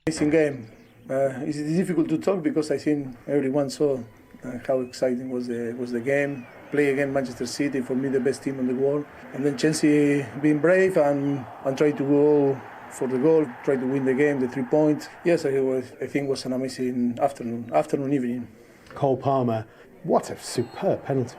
Amazing game. It's difficult to talk because I think everyone saw how exciting was the game. Play against Manchester City, for me the best team in the world. And then Chelsea being brave and try to go for the goal, try to win the game, the 3 points. Yes, I think it was an amazing afternoon, evening. Cole Palmer, what a superb penalty.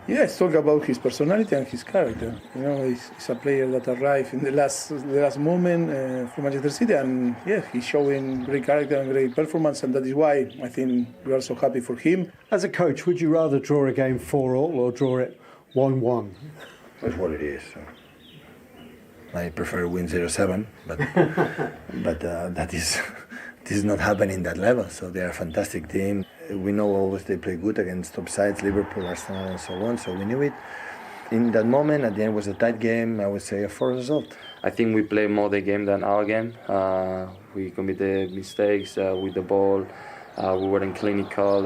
Yes, talk about his personality and his character. You know, he's a player that arrived in the last moment from Manchester City, and yeah, he's showing great character and great performance, and that is why I think we are so happy for him. As a coach, would you rather draw a game 4-4 or draw it 1-1? That's what it is. I prefer win 0-7, but that is not happening in that level. So they are a fantastic team. We know always they play good against top sides, Liverpool, Arsenal, and so on. So we knew it. In that moment, at the end, was a tight game. I would say a 4 result. I think we play more the game than our game. We committed mistakes with the ball. We weren't clinical.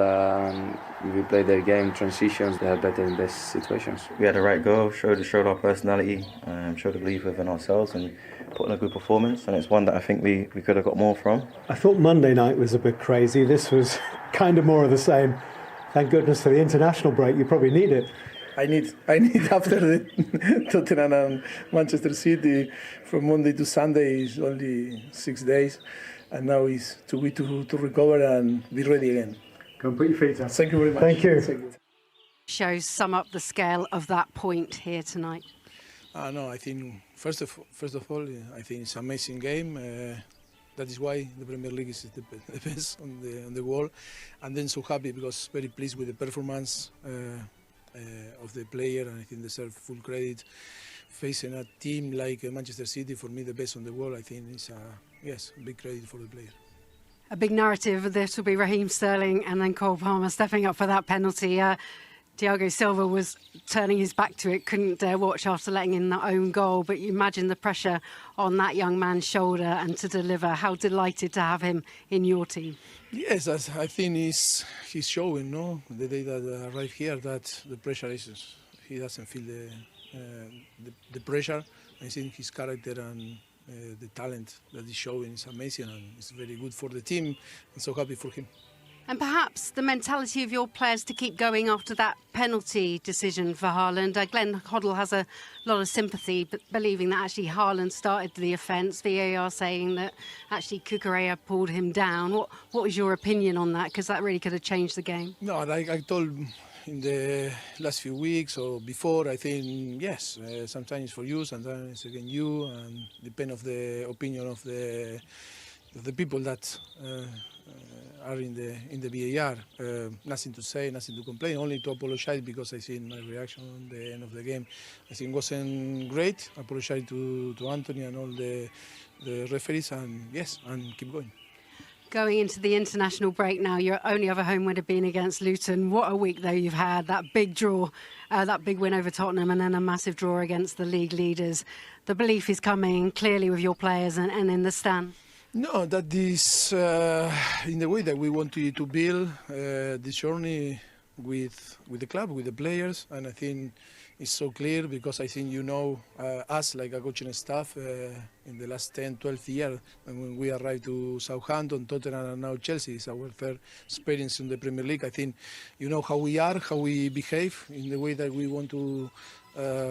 We played their game, transitions. They are better in these situations. We had the right goal, showed our personality, showed a belief within ourselves, and put in a good performance. And it's one that I think we could have got more from. I thought Monday night was a bit crazy. This was kind of more of the same. Thank goodness for the international break. You probably need it. I need after the Tottenham and Manchester City, from Monday to Sunday is only 6 days, and now is 2 weeks to recover and be ready again. Go and put your feet up. Thank you very much. Thank you. Shows sum up the scale of that point here tonight. No, I think first of all, I think it's an amazing game. That is why the Premier League is the best on the world, and then so happy because very pleased with the performance of the player, and I think they deserve full credit. Facing a team like Manchester City, for me the best on the world, I think is big credit for the player. A big narrative. This will be Raheem Sterling and then Cole Palmer stepping up for that penalty. Thiago Silva was turning his back to it, couldn't dare watch after letting in that own goal. But you imagine the pressure on that young man's shoulder and to deliver. How delighted to have him in your team. Yes, I think he's showing, no, the day that arrived here, that the pressure is, he doesn't feel the pressure. I think his character and the talent that he's showing is amazing, and it's very good for the team. I'm so happy for him. And perhaps the mentality of your players to keep going after that penalty decision for Haaland. Glenn Hoddle has a lot of sympathy, but believing that actually Haaland started the offence. VAR saying that actually Cucurella pulled him down. What was your opinion on that? Because that really could have changed the game. No, like I told in the last few weeks or before, I think yes, sometimes it's for you, sometimes it's against you, and depend of the opinion of the people that are in the VAR. Nothing to say, nothing to complain, only to apologize because I think my reaction at the end of the game I think wasn't great. I apologize to Anthony and all the referees, and yes, and keep going. Going into the international break now, your only other home win had been against Luton. What a week, though, you've had. That big draw, that big win over Tottenham, and then a massive draw against the league leaders. The belief is coming clearly with your players and in the stand. No, that is in the way that we want to build this journey with the club, with the players, and I think it's so clear because I think us like a coaching staff in the last 10, 12 years, and when we arrived to Southampton, Tottenham, and now Chelsea, it's our third experience in the Premier League. I think you know how we are, how we behave, in the way that we want to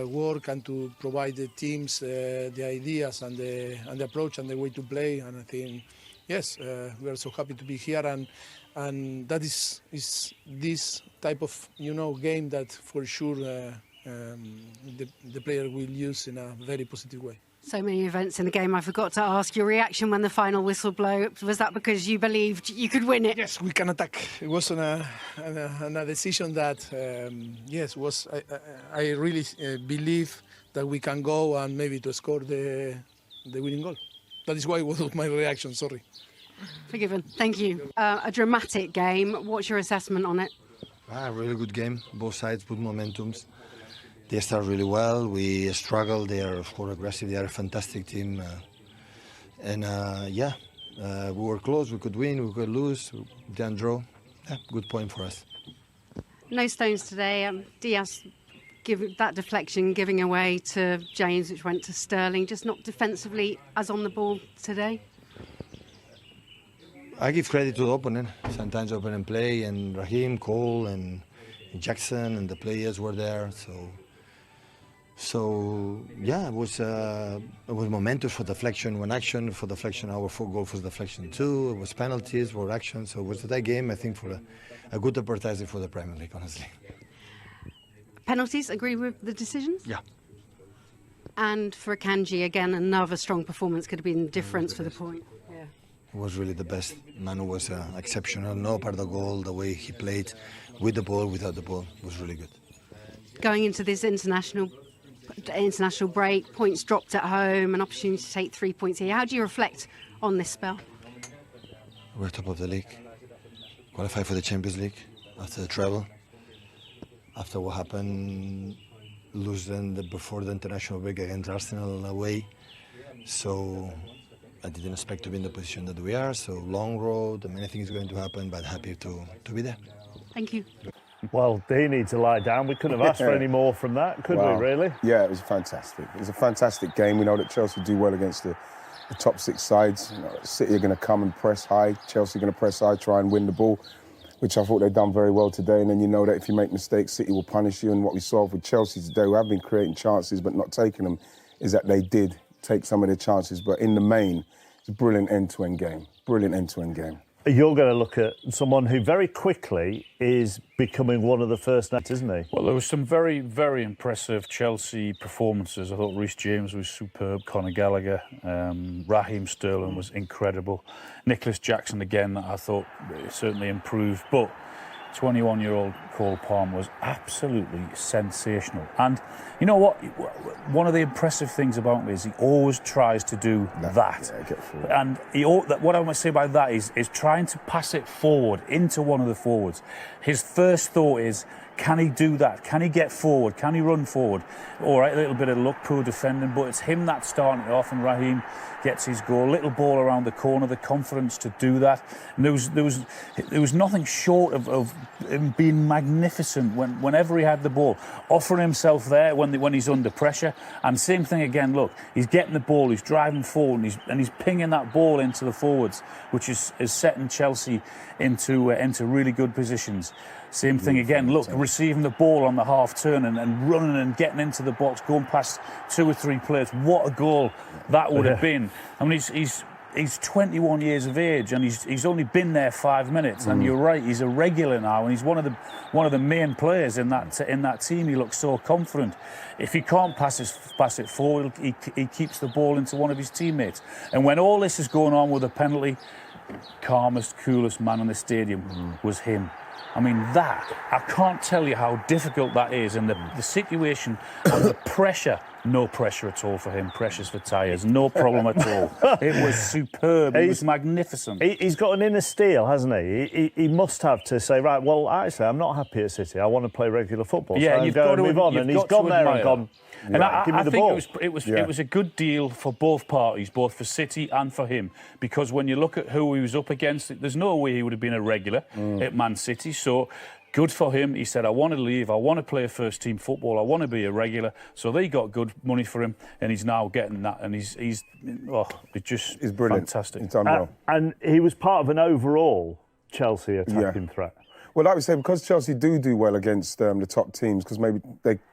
work and to provide the teams the ideas and the approach and the way to play. And I think, yes, we are so happy to be here, and that is this type of game that for sure the player will use in a very positive way. So many events in the game. I forgot to ask your reaction when the final whistle blew. Was that because you believed you could win it? Yes, we can attack. It was a decision that, yes, was. I really believe that we can go and maybe to score the winning goal. That is why it was my reaction. Sorry. Forgiven. Thank you. A dramatic game. What's your assessment on it? Really good game. Both sides put momentums. They start really well. We struggle. They are, of course, aggressive. They are a fantastic team. We were close. We could win. We could lose. We didn't draw. Yeah, good point for us. No stones today. Diaz that deflection giving away to James, which went to Sterling. Just not defensively as on the ball today. I give credit to the opponent. Sometimes the opponent play, and Raheem, Cole, and Jackson, and the players were there. So yeah, it was momentous for deflection, one action for deflection. Our 4 goals was deflection 2. It was penalties for action. So it was a tight game, I think, for a good advertising for the Premier League, honestly. Penalties, agree with the decisions? Yeah. And for Akanji, again, another strong performance could have been the difference for the point. Yeah. It was really the best. Manu was exceptional. No part of the goal, the way he played with the ball, without the ball, was really good. Going into this international break, points dropped at home, an opportunity to take 3 points here. How do you reflect on this spell? We're top of the league, qualified for the Champions League after the treble. After what happened, losing before the international break against Arsenal away. So I didn't expect to be in the position that we are. So long road, many things going to happen, but happy to be there. Thank you. Well, he needs to lie down. We couldn't have asked for any more from that, could we, really? Yeah, it was fantastic. It was a fantastic game. We know that Chelsea do well against the top 6 sides. You know, City are going to come and press high. Chelsea are going to press high, try and win the ball, which I thought they'd done very well today. And then you know that if you make mistakes, City will punish you. And what we saw with Chelsea today, who have been creating chances but not taking them, is that they did take some of their chances. But in the main, it's a brilliant end-to-end game. Brilliant end-to-end game. You're going to look at someone who very quickly is becoming one of the first nets, isn't he? Well, there was some very, very impressive Chelsea performances. I thought Reece James was superb, Conor Gallagher, Raheem Sterling was incredible. Nicholas Jackson, again, I thought certainly improved. But 21-year-old Cole Palmer was absolutely sensational. And you know what? One of the impressive things about me is he always tries to do that. Yeah, and what I want to say about that is trying to pass it forward into one of the forwards. His first thought is, can he do that? Can he get forward? Can he run forward? All right, a little bit of luck, poor defending, but it's him that's starting it off, and Raheem gets his goal. Little ball around the corner, the confidence to do that. And there was nothing short of him being magnificent whenever he had the ball, offering himself there when he's under pressure. And same thing again. Look, he's getting the ball, he's driving forward, and he's pinging that ball into the forwards, which is setting Chelsea into really good positions. Same thing again. Look, receiving the ball on the half turn and running and getting into the box, going past 2 or 3 players. What a goal that would have been. I mean, he's 21 years of age, and he's only been there 5 minutes. And you're right, he's a regular now, and he's one of the main players in that team. He looks so confident. If he can't pass it forward, he keeps the ball into one of his teammates. And when all this is going on with a penalty, calmest, coolest man in the stadium was him. I mean, I can't tell you how difficult that is, and the situation and the pressure. No pressure at all for him. Pressures for tyres. No problem at all. It was superb. It was magnificent. He's got an inner steel, hasn't he? He must have to say, right, well, actually, I'm not happy at City. I want to play regular football. Yeah, so you've got to move on. And he's gone there and gone, and right, give me the ball. It was a good deal for both parties, both for City and for him, because when you look at who he was up against, there's no way he would have been a regular at Man City. So good for him. He said, I want to leave. I want to play first-team football. I want to be a regular. So they got good money for him, and he's now getting that. And he's brilliant. Fantastic. He's done well. And he was part of an overall Chelsea attacking threat. Well, like we say, because Chelsea do well against the top teams, because maybe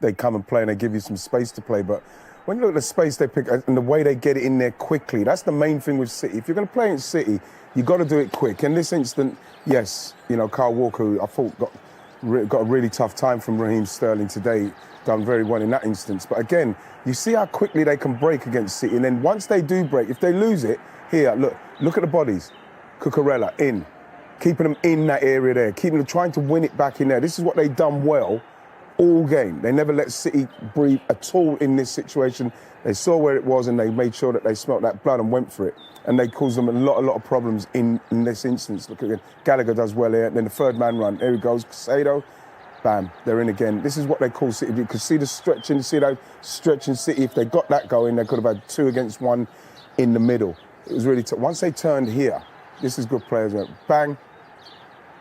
they come and play and they give you some space to play. But when you look at the space they pick and the way they get it in there quickly, that's the main thing with City. If you're going to play in City, you've got to do it quick. In this instant, yes, you know, Kyle Walker, who I thought got a really tough time from Raheem Sterling today, done very well in that instance. But again, you see how quickly they can break against City. And then once they do break, if they lose it, here, look at the bodies. Cucurella in, keeping them in that area there, keeping them trying to win it back in there. This is what they've done well all game. They never let City breathe at all in this situation. They saw where it was and they made sure that they smelt that blood and went for it. And they caused them a lot of problems in this instance. Look again, Gallagher does well here. Then the third man run. There he goes, Casado. Bam, they're in again. This is what they call City. You could see the stretching, see that stretching City. If they got that going, they could have had 2 against 1 in the middle. It was really tough. Once they turned here, this is good players. Bang,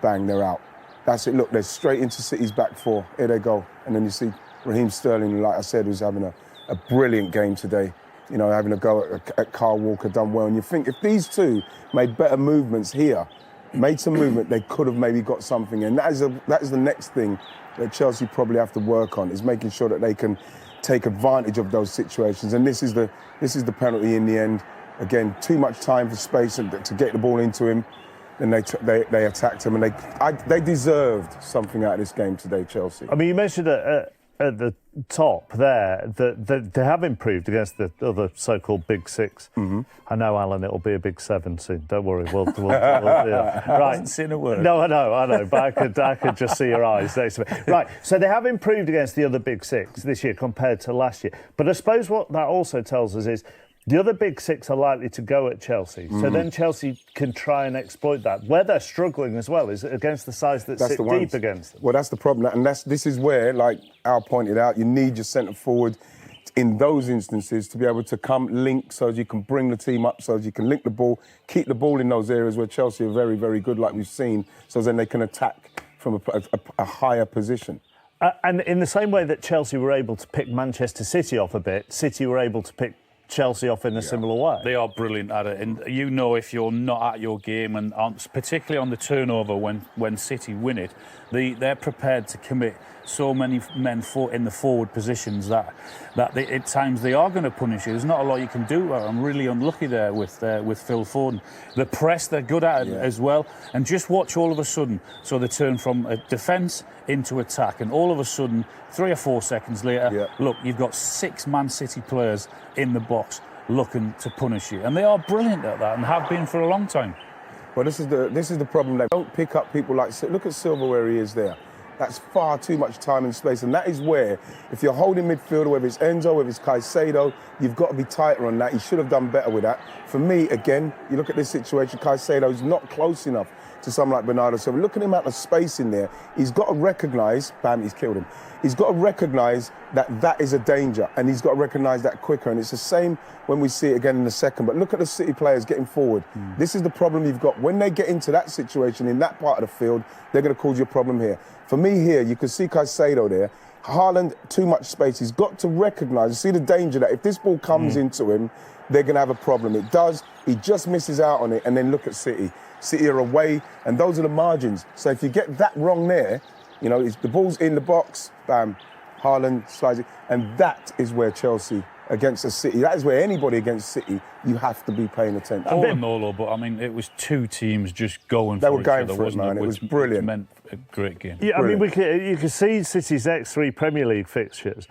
bang, they're out. That's it. Look, they're straight into City's back 4. Here they go. And then you see Raheem Sterling, like I said, was having a brilliant game today. You know, having a go at Kyle Walker, done well. And you think if these two made better movements here, made some movement, they could have maybe got something. And that is the next thing that Chelsea probably have to work on, is making sure that they can take advantage of those situations. And this is the penalty in the end. Again, too much time for space to get the ball into him. And they attacked him, and they deserved something out of this game today, Chelsea. I mean, you mentioned at the top there that they have improved against the other so-called big six. Mm-hmm. I know, Alan, it'll be a big seven soon. Don't worry, we'll right. I haven't seen a word. No, I know, but I could just see your eyes next to me. Right, so they have improved against the other big six this year compared to last year. But I suppose what that also tells us is the other big six are likely to go at Chelsea. So then Chelsea can try and exploit that. Where they're struggling as well is against the sides that sit deep against them. Well, that's the problem. And this is where, like Al pointed out, you need your centre forward in those instances to be able to come link so as you can bring the team up, so as you can link the ball, keep the ball in those areas where Chelsea are very, very good, like we've seen, so then they can attack from a higher position. And in the same way that Chelsea were able to pick Manchester City off a bit, City were able to pick Chelsea off in a similar way. They are brilliant at it, and you know if you're not at your game, and particularly on the turnover when City win it, they're prepared to commit so many men in the forward positions that at times they are going to punish you. There's not a lot you can do. I'm really unlucky there with Phil Foden. The press, they're good at it as well, and just watch all of a sudden. So they turn from a defence into attack, and all of a sudden, 3 or 4 seconds later, look, you've got 6 Man City players in the box looking to punish you, and they are brilliant at that and have been for a long time. Well, this is the problem. They don't pick up people like, look at Silva where he is there. That's far too much time and space, and that is where, if you're holding midfielder, whether it's Enzo, whether it's Caicedo, you've got to be tighter on that. He should have done better with that. For me, again, you look at this situation, Caicedo's not close enough to someone like Bernardo Silva. Look at him out of space in there. He's got to recognise, bam, he's killed him. He's got to recognise that is a danger, and he's got to recognise that quicker. And it's the same when we see it again in the second. But look at the City players getting forward. This is the problem you've got. When they get into that situation in that part of the field, they're going to cause you a problem here. For me here, you can see Caicedo there. Haaland, too much space. He's got to recognise, see the danger that if this ball comes into him, they're going to have a problem. It does. He just misses out on it. And then look at City. City are away, and those are the margins. So if you get that wrong there, you know, the ball's in the box, bam, Haaland slides it. And that is where Chelsea against a City, that is where anybody against City, you have to be paying attention. All in all, but I mean, it was 2 teams just going for each other. They were going for it, man. It was brilliant. It meant a great game. Yeah, brilliant. I mean, you can see City's next 3 Premier League fixtures.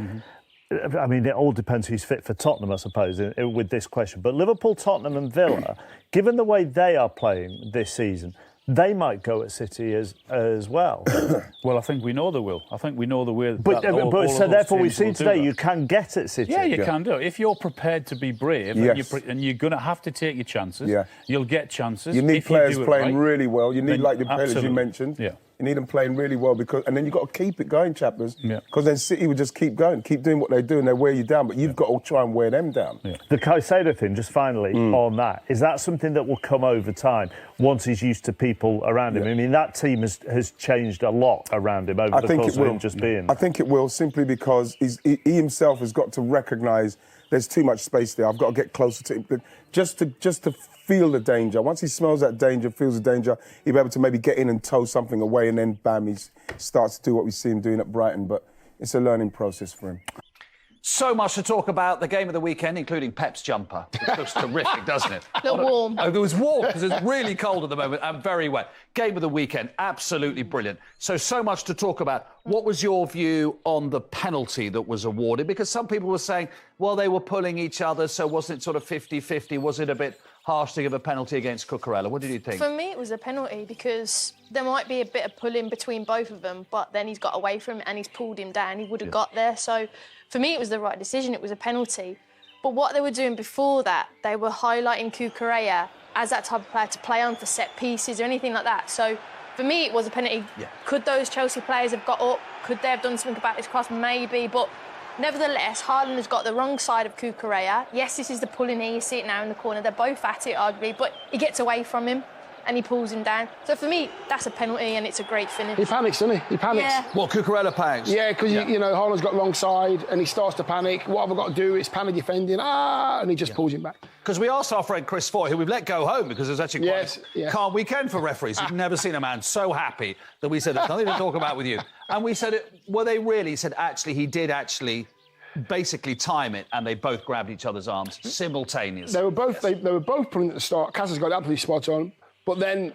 I mean, it all depends who's fit for Tottenham, I suppose, with this question. But Liverpool, Tottenham and Villa, given the way they are playing this season, they might go at City as well. Well, I think we know they will. I think we know the way. But so therefore, we've seen today you can get at City. Yeah, you can do it if you're prepared to be brave. And you're going to have to take your chances. Yeah. You'll get chances. You need players playing really well. You need then, like the players you mentioned. Yeah. You need them playing really well and then you've got to keep it going, chappers. Yeah. Because then City will just keep going, keep doing what they do, and they wear you down. But you've got to try and wear them down. Yeah. The Caicedo thing, just finally on that, is that something that will come over time once he's used to people around him? I mean, that team has changed a lot around him over the course of him just being. I think it will, simply because he himself has got to recognise there's too much space there. I've got to get closer to him, just to feel the danger. Once he smells that danger, feels the danger, he'll be able to maybe get in and tow something away, and then bam, he starts to do what we see him doing at Brighton. But it's a learning process for him. So much to talk about the game of the weekend, including Pep's jumper. It looks terrific, doesn't it? A little warm. Oh, it was warm because it's really cold at the moment and very wet. Game of the weekend, absolutely brilliant. So much to talk about. What was your view on the penalty that was awarded? Because some people were saying, well, they were pulling each other, so wasn't it sort of 50-50? Was it a bit harsh to give a penalty against Cucurella? What did you think? For me, it was a penalty because there might be a bit of pulling between both of them, but then he's got away from it and he's pulled him down. He would have got there. So for me, it was the right decision. It was a penalty. But what they were doing before that, they were highlighting Cucurella as that type of player to play on for set pieces or anything like that. So for me, it was a penalty. Yeah. Could those Chelsea players have got up? Could they have done something about this cross? Maybe. But nevertheless, Haaland has got the wrong side of Cucurella. Yes, this is the pulling here. You see it now in the corner. They're both at it, arguably, but he gets away from him. and he pulls him down. So for me, that's a penalty, and it's a great finish. He panics, doesn't he? He panics. Yeah. Well, Cucurella panics. Yeah, because you know Haaland's got wrong side, and he starts to panic. What have I got to do? It's panic defending. And he just pulls him back. Because we asked our friend Chris Foy, who we've let go home because it was actually quite a calm weekend for referees. We've never seen a man so happy that we said, there's nothing to talk about with you. And we said, were they really? He said, actually, he did actually basically time it, and they both grabbed each other's arms simultaneously. They were both they were both pulling at the start. Casas got absolutely spot on, but then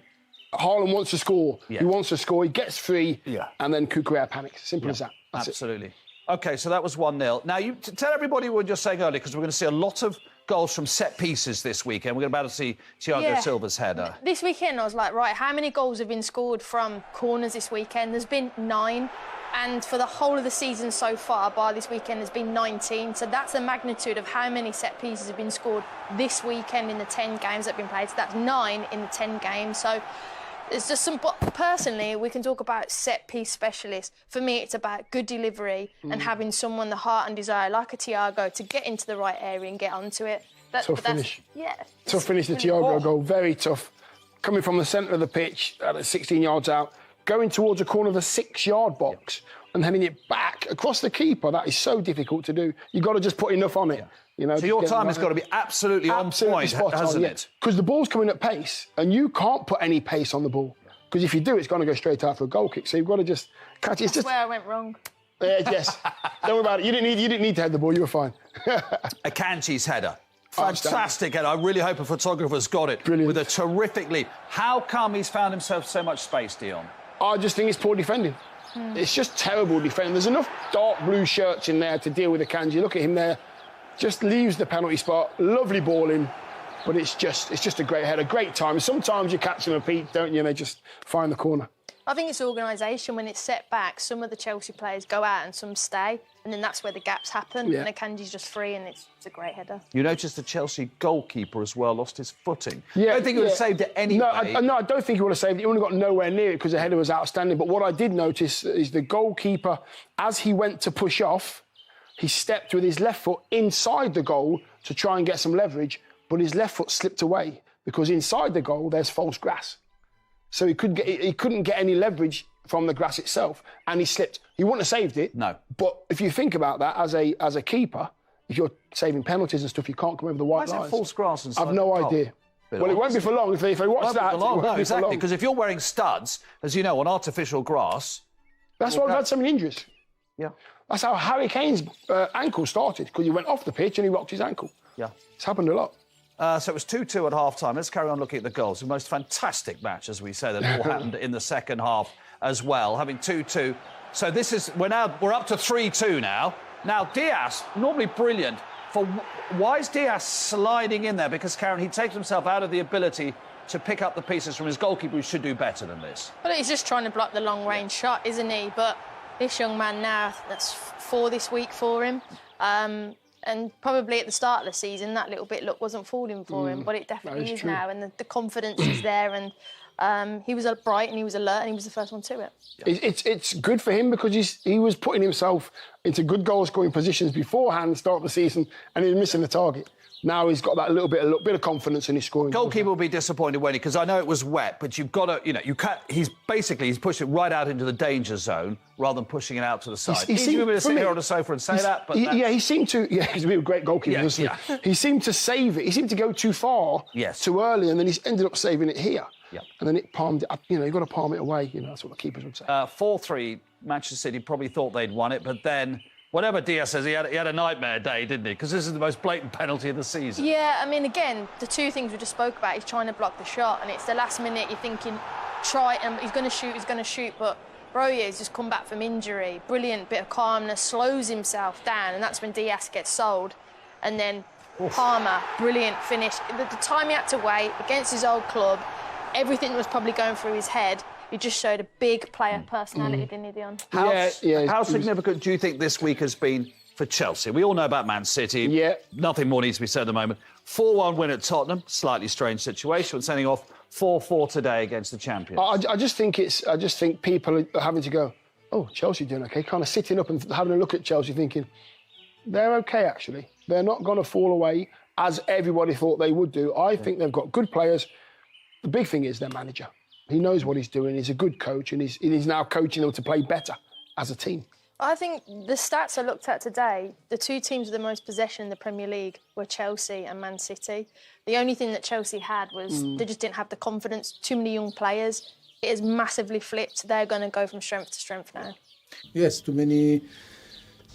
Haaland wants to score. Yeah. He wants to score. He gets free, and then Cucurella panics. Simple as that. That's absolutely. OK, so that was 1-0. Now, you tell everybody what we were just saying earlier, because we're going to see a lot of goals from set pieces this weekend. We're about to see Thiago Silva's header. This weekend, I was like, right, how many goals have been scored from corners this weekend? There's been 9. And for the whole of the season so far, by this weekend, there's been 19. So that's the magnitude of how many set pieces have been scored this weekend in the 10 games that have been played. So that's 9 in the 10 games. So it's just some... But personally, we can talk about set-piece specialists. For me, it's about good delivery and having someone the heart and desire, like a Thiago, to get into the right area and get onto it. Tough finish. Yeah. Tough finish, the Thiago goal. Very tough. Coming from the centre of the pitch, 16 yards out, going towards a corner of the 6-yard box and heading it back across the keeper. That is so difficult to do. You've got to just put enough on it. You know, so your time has got to be absolutely on point, hasn't it? Because the ball's coming at pace, and you can't put any pace on the ball. Because if you do, it's going to go straight out for a goal kick. So you've got to just catch it. That's where I went wrong. Yes. Don't worry about it. You didn't need to head the ball. You were fine. Akanji's header. Fantastic header. I really hope a photographer's got it. Brilliant. With a terrific lead. How come he's found himself so much space, Dion? I just think it's poor defending. It's just terrible defending. There's enough dark blue shirts in there to deal with Akanji. Look at him there. Just leaves the penalty spot. Lovely ball in. But it's just a great header, great time. Sometimes you catch them a peep, don't you, and they just find the corner. I think it's organisation. When it's set back, some of the Chelsea players go out and some stay, and then that's where the gaps happen. Yeah. And Akanji's just free, and it's a great header. You noticed the Chelsea goalkeeper as well lost his footing. Yeah, I don't think he would have saved it anyway. No, I don't think he would have saved it. He only got nowhere near it because the header was outstanding. But what I did notice is the goalkeeper, as he went to push off, he stepped with his left foot inside the goal to try and get some leverage, but his left foot slipped away because inside the goal there's false grass. So he couldn't get any leverage from the grass itself, and he slipped. He wouldn't have saved it. No. But if you think about that as a keeper, if you're saving penalties and stuff, you can't come over the white lines. Why is it false grass inside? I've no idea. Well, it won't be for long if they watch that. No, exactly, because if you're wearing studs, as you know, on artificial grass... That's why we've had so many injuries. Yeah. That's how Harry Kane's ankle started, because he went off the pitch and he rocked his ankle. Yeah. It's happened a lot. So it was 2-2 at half-time. Let's carry on looking at the goals. The most fantastic match, as we say, that all happened in the second half as well, having 2-2. So this is... We're up to 3-2 now. Now, Diaz, normally brilliant. Why is Diaz sliding in there? Because, Karen, he takes himself out of the ability to pick up the pieces from his goalkeeper, who should do better than this. Well, he's just trying to block the long-range shot, isn't he? But this young man now, that's 4 this week for him. And probably at the start of the season, that little bit wasn't falling for him, but it definitely is now. And the confidence is there. And he was bright and he was alert and he was the first one to it. It's good for him because he was putting himself into good goal-scoring positions beforehand, start of the season, and he was missing the target. Now he's got that little bit of confidence in his scoring. Goalkeeper will be disappointed, won't he? Because I know it was wet, but you've got to, you can't. He's pushed it right out into the danger zone rather than pushing it out to the side. He's going to sit here on the sofa and say that, but he seemed to. Yeah, he's a great goalkeeper. Yeah. He seemed to save it. He seemed to go too far, too early, and then he's ended up saving it here. Yeah. And then it palmed it up. You've got to palm it away. That's what the keepers would say. 4-3. Manchester City probably thought they'd won it, but then. Whatever Diaz says, he had a nightmare day, didn't he? Because this is the most blatant penalty of the season. Yeah, I mean, again, the two things we just spoke about, he's trying to block the shot, and it's the last minute you're thinking, try, and he's going to shoot, but Broyer's just come back from injury. Brilliant bit of calmness, slows himself down, and that's when Diaz gets sold. And then Palmer, brilliant finish. The time he had to wait against his old club, everything was probably going through his head. He just showed a big player personality, didn't he, Dion? How significant do you think this week has been for Chelsea? We all know about Man City. Yeah. Nothing more needs to be said at the moment. 4-1 win at Tottenham. Slightly strange situation. Sending off 4-4 today against the champions. I just think people are having to go, oh, Chelsea doing okay. Kind of sitting up and having a look at Chelsea thinking, they're okay, actually. They're not going to fall away as everybody thought they would do. I think they've got good players. The big thing is their manager. He knows what he's doing. He's a good coach, and he's now coaching them to play better as a team. I think the stats I looked at today, the two teams with the most possession in the Premier League were Chelsea and Man City. The only thing that Chelsea had was they just didn't have the confidence, too many young players. It has massively flipped. They're going to go from strength to strength now. Yes, too many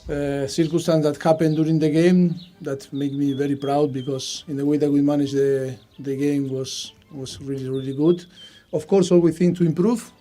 circumstances that happened during the game that make me very proud, because in the way that we managed the game was really, really good. Of course, always things to improve,